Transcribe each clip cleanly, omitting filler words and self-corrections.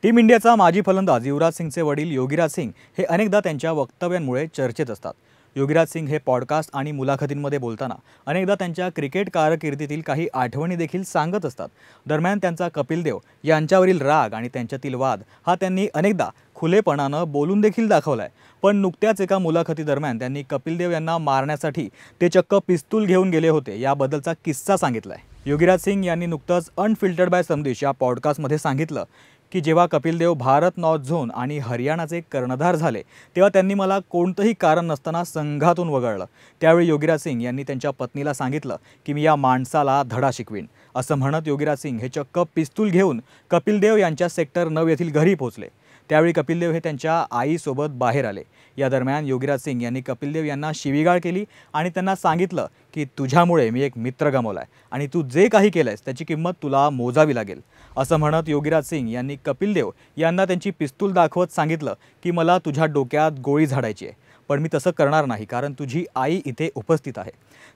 Team इंडियाचा माजी फलंदाज युवराज सिंगचे वडील योगीराज सिंग हे अनेकदा त्यांच्या वक्तव्यांमुळे चर्चेत असतात। योगीराज सिंग हे पॉडकास्ट आणि मुलाखतींमध्ये बोलताना अनेकदा त्यांच्या क्रिकेट कारकिर्दीतील काही आठवणी देखील सांगत असतात। दरम्यान त्यांचा कपिल देव यांच्यावरील राग आणि त्यांच्यातील वाद हा त्यांनी अनेकदा खुलेपणाने बोलून देखील दाखवलाय। पण नुकत्याच एका मुलाखतीदरम्यान त्यांनी कपिल देव यांना मारण्यासाठी ते चक्क पिस्तूल घेऊन गेले होते याबद्दलचा किस्सा सांगितलाय। योगीराज सिंग यांनी नुकतंच अनफिल्टर्ड बाय समदेश या पॉडकास्टमध्ये सांगितलं की जेव्हा कपिल देव भारत नॉर्थ झोन आणि हरियाणाचे कर्णधार झाले तेव्हा त्यांनी मला कोणतंही कारण नसताना संघातून वगळलं। त्यावेळी योगीराज सिंग यांनी त्यांच्या पत्नीला सांगितलं की मी या माणसाला धडा शिकवीन असं म्हणत योगीराज सिंग हे चक्क पिस्तूल घेऊन कपिल देव यांच्या सेक्टर 9 येथील घरी पोहोचले। त्यावेळी कपिल देव हे त्यांच्या आईसोबत बाहेर आले। या दरम्यान योगीराज सिंग यांनी कपिल देव यांना शिवीगाळ केली आणि त्यांना सांगितलं की तुझ्यामुळे मी एक मित्र गमावलाय आणि तू जे काही केलंयस त्याची किंमत तुला मोजावी लागेल असं म्हणत योगीराज सिंग यांनी कपिल देव यांना त्यांची पिस्तूल दाखवत सांगितलं की मला तुझ्या डोक्यात गोळी झाडायची आहे, पण मी तसं करणार नाही कारण तुझी आई इथे उपस्थित आहे।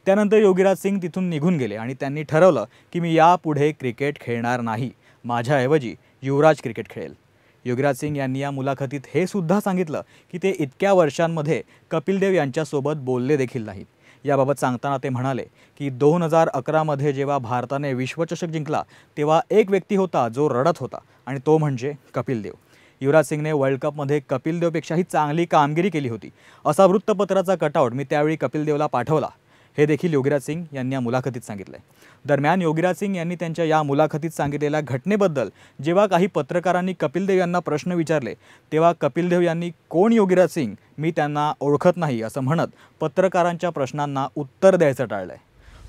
त्यानंतर योगीराज सिंग तिथून निघून गेले आणि त्यांनी ठरवलं की मी यापुढे क्रिकेट खेळणार नाही, माझ्याऐवजी युवराज क्रिकेट खेळेल। योगीराज सिंग यांनी या मुलाखतीत हे सुद्धा सांगितलं की ते इतक्या वर्षांमध्ये कपिल देव यांच्यासोबत बोलले देखील नाहीत। याबाबत सांगताना ते म्हणाले की 2011 मध्ये जेव्हा भारताने विश्वचषक जिंकला तेव्हा एक व्यक्ती होता जो रडत होता आणि तो म्हणजे कपिल देव। युवराज सिंगने वर्ल्ड कपमध्ये कपिल देवपेक्षाही चांगली कामगिरी केली होती असा वृत्तपत्राचा कटआउट मी त्यावेळी कपिल देवला पाठवला, हे देखील योगीराज सिंग यांनी या मुलाखतीत सांगितलंय। दरम्यान योगीराज सिंग यांनी त्यांच्या या मुलाखतीत सांगितलेल्या घटनेबद्दल जेव्हा काही पत्रकारांनी कपिल देव यांना प्रश्न विचारले तेव्हा कपिल देव यांनी कोण योगीराज सिंग, मी त्यांना ओळखत नाही असं म्हणत पत्रकारांच्या प्रश्नांना उत्तर द्यायचं टाळलंय।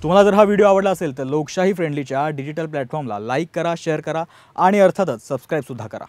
तुम्हाला जर हा व्हिडिओ आवडला असेल तर लोकशाही फ्रेंडलीच्या डिजिटल प्लॅटफॉर्मला लाईक करा, शेअर करा आणि अर्थातच सबस्क्राईब सुद्धा करा।